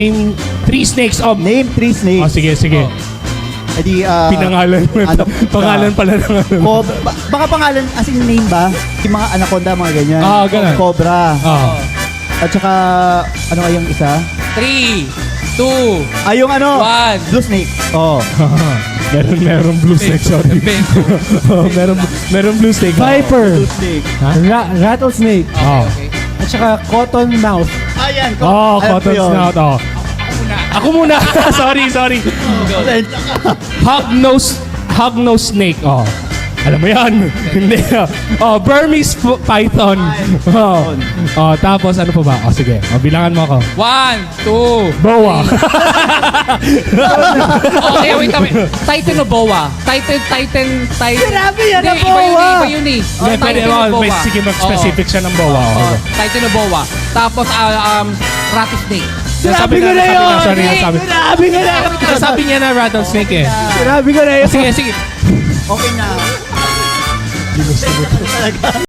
Name 3 snakes. Oh, Name 3 snakes. oh sige, sige. Edi, Pinangalan mo. ano, Pangalan pala ng ano. baka pangalan, as in name ba? Yung mga anaconda, mga ganyan. Ah, ganun. Cobra. Oh. At saka, ano nga yung isa? 3, 2, Ah, yung ano? 1. Blue snake. Oh. meron blue snake, sorry. Oh, meron blue snake. Viper. Blue snake. Rattlesnake. Oh. At saka cotton mouth. Ayan. Oh, alam ko cotton yun. snout. Oh. Ako muna. sorry. Hognose snake. Oh. Alam mo yan. Hindi. Oh, Burmese python. Oh. Oh, tapos ano pa ba? Oh, sige. Oh, bilangan mo ako. 1, 2. Boa. Okay, wait. Titan o boa? Titan. Sinabi yan na Hindi, boa. Iba yun eh. Hindi, pwede. Titan o Oh, may boa? sige, mag-specific siya ng boa. Oo. Oh. Titan o boa. Tapos, rattlesnake. Sabi ko na yun. Sorry, sabi. Sinabi ko na. Sabi niya na rattlesnake eh. Sinabi ko na yun. Sige. Okay na.